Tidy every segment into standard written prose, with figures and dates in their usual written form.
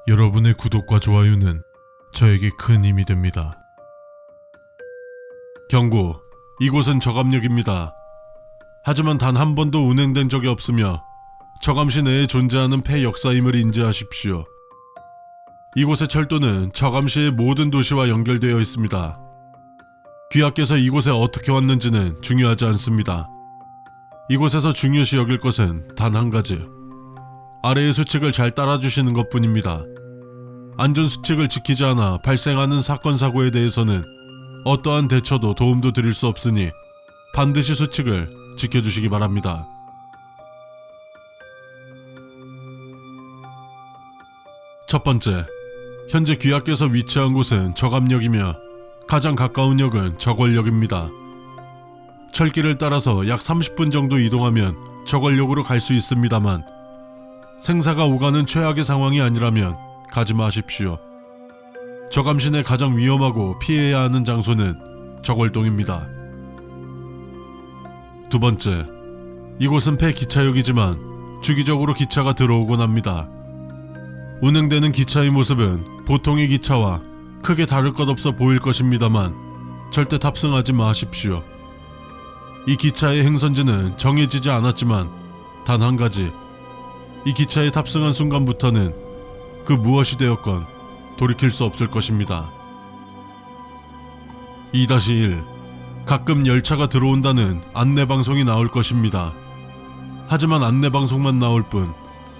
여러분의 구독과 좋아요는 저에게 큰 힘이 됩니다. 경고, 이곳은 저감역입니다. 하지만 단 한 번도 운행된 적이 없으며 저감시 내에 존재하는 폐역사임을 인지하십시오. 이곳의 철도는 저감시의 모든 도시와 연결되어 있습니다. 귀하께서 이곳에 어떻게 왔는지는 중요하지 않습니다. 이곳에서 중요시 여길 것은 단 한 가지. 아래의 수칙을 잘 따라주시는 것 뿐입니다. 안전수칙을 지키지 않아 발생하는 사건 사고에 대해서는 어떠한 대처도 도움도 드릴 수 없으니 반드시 수칙을 지켜주시기 바랍니다. 첫 번째, 현재 귀하께서 위치한 곳은 저감역이며 가장 가까운 역은 저궐역입니다. 철길을 따라서 약 30분 정도 이동하면 저궐역으로 갈 수 있습니다만 생사가 오가는 최악의 상황이 아니라면 가지 마십시오. 저감시 내 가장 위험하고 피해야 하는 장소는 저궐동입니다. 두 번째, 이곳은 폐기차역이지만 주기적으로 기차가 들어오곤 합니다. 운행되는 기차의 모습은 보통의 기차와 크게 다를 것 없어 보일 것입니다만 절대 탑승하지 마십시오. 이 기차의 행선지는 정해지지 않았지만 단 한 가지, 이 기차에 탑승한 순간부터는 그 무엇이 되었건 돌이킬 수 없을 것입니다. 2-1. 가끔 열차가 들어온다는 안내방송이 나올 것입니다. 하지만 안내방송만 나올 뿐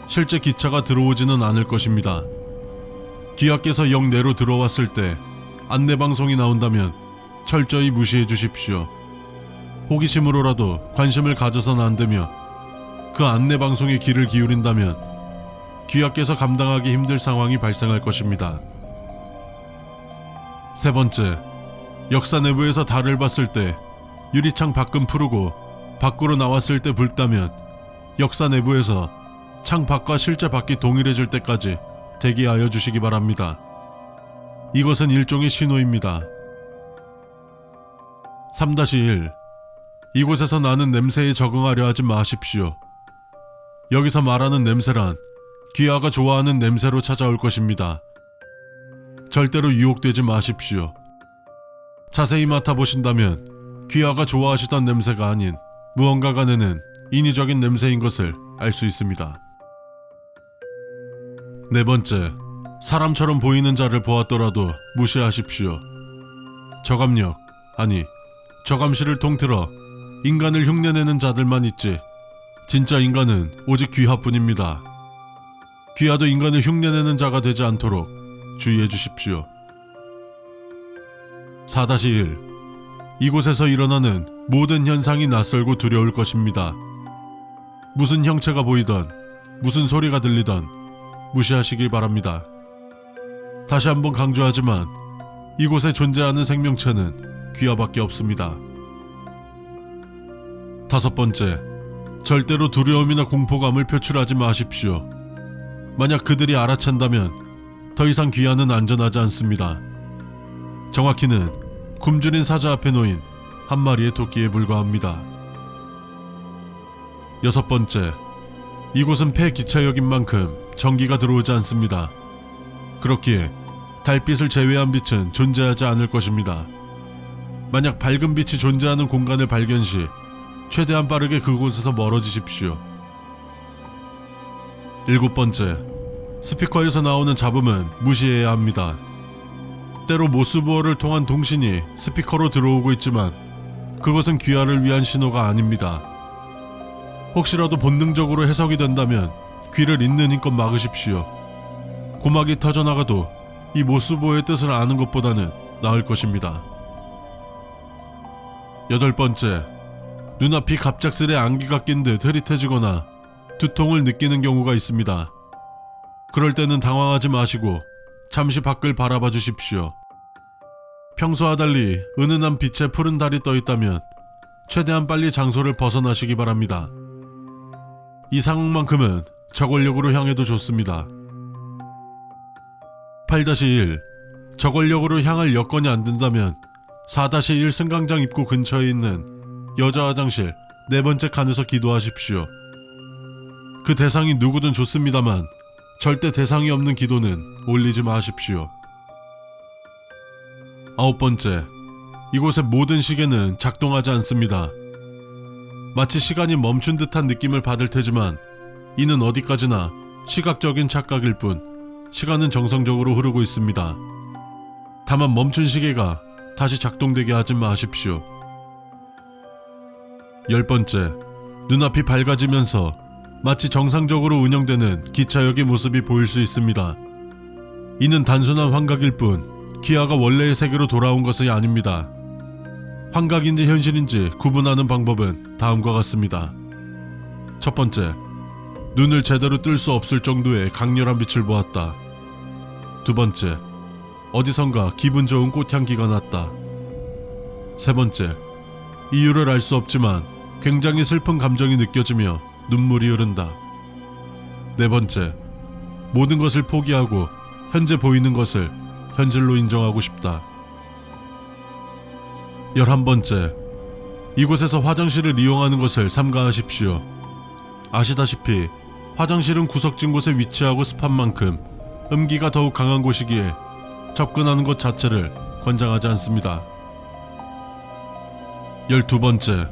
실제 기차가 들어오지는 않을 것입니다. 귀하께서 역 내로 들어왔을 때 안내방송이 나온다면 철저히 무시해 주십시오. 호기심으로라도 관심을 가져선 안 되며 그 안내방송에 귀를 기울인다면 귀하께서 감당하기 힘들 상황이 발생할 것입니다. 세 번째, 역사 내부에서 달을 봤을 때 유리창 밖은 푸르고 밖으로 나왔을 때 붉다면 역사 내부에서 창 밖과 실제 밖이 동일해질 때까지 대기하여 주시기 바랍니다. 이것은 일종의 신호입니다. 3-1. 이곳에서 나는 냄새에 적응하려 하지 마십시오. 여기서 말하는 냄새란 귀하가 좋아하는 냄새로 찾아올 것입니다. 절대로 유혹되지 마십시오. 자세히 맡아보신다면 귀하가 좋아하시던 냄새가 아닌 무언가가 내는 인위적인 냄새인 것을 알 수 있습니다. 네 번째, 사람처럼 보이는 자를 보았더라도 무시하십시오. 저감역, 아니 저감시를 통틀어 인간을 흉내내는 자들만 있지 진짜 인간은 오직 귀하뿐입니다. 귀하도 인간을 흉내내는 자가 되지 않도록 주의해 주십시오. 4-1. 이곳에서 일어나는 모든 현상이 낯설고 두려울 것입니다. 무슨 형체가 보이던 무슨 소리가 들리던 무시하시길 바랍니다. 다시 한번 강조하지만 이곳에 존재하는 생명체는 귀하밖에 없습니다. 5번째, 절대로 두려움이나 공포감을 표출하지 마십시오. 만약 그들이 알아챈다면 더 이상 귀하는 안전하지 않습니다. 정확히는 굶주린 사자 앞에 놓인 한 마리의 토끼에 불과합니다. 6번째, 이곳은 폐기차역인 만큼 전기가 들어오지 않습니다. 그렇기에 달빛을 제외한 빛은 존재하지 않을 것입니다. 만약 밝은 빛이 존재하는 공간을 발견 시 최대한 빠르게 그곳에서 멀어지십시오. 7번째, 스피커에서 나오는 잡음은 무시해야 합니다. 때로 모스부어를 통한 통신이 스피커로 들어오고 있지만 그것은 귀하를 위한 신호가 아닙니다. 혹시라도 본능적으로 해석이 된다면 귀를 있는 힘껏 막으십시오. 고막이 터져나가도 이 모스부어의 뜻을 아는 것보다는 나을 것입니다. 8번째, 눈앞이 갑작스레 안개가 낀 듯 흐릿해지거나 두통을 느끼는 경우가 있습니다. 그럴 때는 당황하지 마시고 잠시 밖을 바라봐 주십시오. 평소와 달리 은은한 빛에 푸른 달이 떠 있다면 최대한 빨리 장소를 벗어나시기 바랍니다. 이 상황만큼은 저궐역으로 향해도 좋습니다. 8-1. 저궐역으로 향할 여건이 안 된다면 4-1 승강장 입구 근처에 있는 여자 화장실 4번째 칸에서 기도하십시오. 그 대상이 누구든 좋습니다만 절대 대상이 없는 기도는 올리지 마십시오. 9번째, 이곳의 모든 시계는 작동하지 않습니다. 마치 시간이 멈춘 듯한 느낌을 받을 테지만 이는 어디까지나 시각적인 착각일 뿐 시간은 정상적으로 흐르고 있습니다. 다만 멈춘 시계가 다시 작동되게 하지 마십시오. 10번째, 눈앞이 밝아지면서 마치 정상적으로 운영되는 기차역의 모습이 보일 수 있습니다. 이는 단순한 환각일 뿐 기아가 원래의 세계로 돌아온 것이 아닙니다. 환각인지 현실인지 구분하는 방법은 다음과 같습니다. 첫 번째, 눈을 제대로 뜰 수 없을 정도의 강렬한 빛을 보았다. 두 번째, 어디선가 기분 좋은 꽃향기가 났다. 세 번째, 이유를 알 수 없지만 굉장히 슬픈 감정이 느껴지며 눈물이 흐른다. 네 번째, 모든 것을 포기하고 현재 보이는 것을 현실로 인정하고 싶다. 11번째, 이곳에서 화장실을 이용하는 것을 삼가하십시오. 아시다시피 화장실은 구석진 곳에 위치하고 습한 만큼 음기가 더욱 강한 곳이기에 접근하는 것 자체를 권장하지 않습니다. 12번째,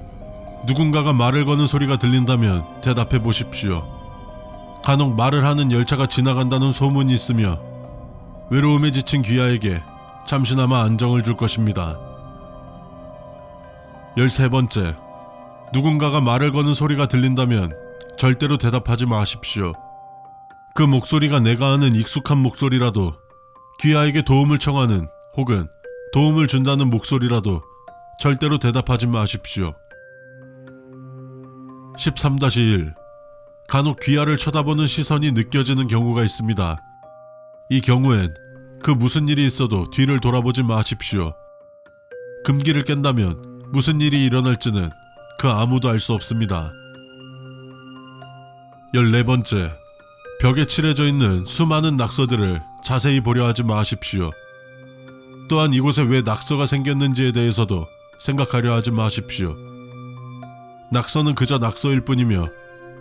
누군가가 말을 거는 소리가 들린다면 대답해 보십시오. 간혹 말을 하는 열차가 지나간다는 소문이 있으며 외로움에 지친 귀하에게 잠시나마 안정을 줄 것입니다. 13번째, 누군가가 말을 거는 소리가 들린다면 절대로 대답하지 마십시오. 그 목소리가 내가 아는 익숙한 목소리라도, 귀하에게 도움을 청하는 혹은 도움을 준다는 목소리라도 절대로 대답하지 마십시오. 13-1. 간혹 귀하를 쳐다보는 시선이 느껴지는 경우가 있습니다. 이 경우엔 그 무슨 일이 있어도 뒤를 돌아보지 마십시오. 금기를 깬다면 무슨 일이 일어날지는 그 아무도 알 수 없습니다. 14번째, 벽에 칠해져 있는 수많은 낙서들을 자세히 보려 하지 마십시오. 또한 이곳에 왜 낙서가 생겼는지에 대해서도 생각하려 하지 마십시오. 낙서는 그저 낙서일 뿐이며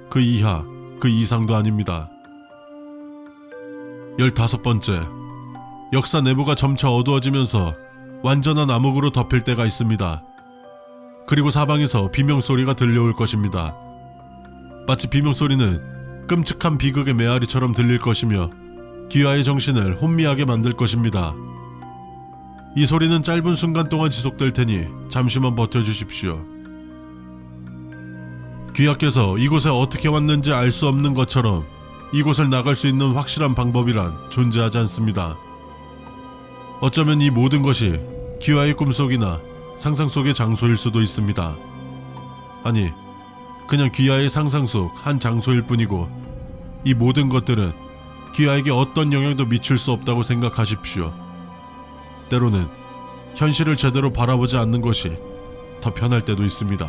그 이하, 그 이상도 아닙니다. 15번째, 역사 내부가 점차 어두워지면서 완전한 암흑으로 덮일 때가 있습니다. 그리고 사방에서 비명소리가 들려올 것입니다. 마치 비명소리는 끔찍한 비극의 메아리처럼 들릴 것이며 귀하의 정신을 혼미하게 만들 것입니다. 이 소리는 짧은 순간 동안 지속될 테니 잠시만 버텨주십시오. 귀하께서 이곳에 어떻게 왔는지 알 수 없는 것처럼 이곳을 나갈 수 있는 확실한 방법이란 존재하지 않습니다. 어쩌면 이 모든 것이 귀하의 꿈속이나 상상 속의 장소일 수도 있습니다. 아니, 그냥 귀하의 상상 속 한 장소일 뿐이고 이 모든 것들은 귀하에게 어떤 영향도 미칠 수 없다고 생각하십시오. 때로는 현실을 제대로 바라보지 않는 것이 더 편할 때도 있습니다.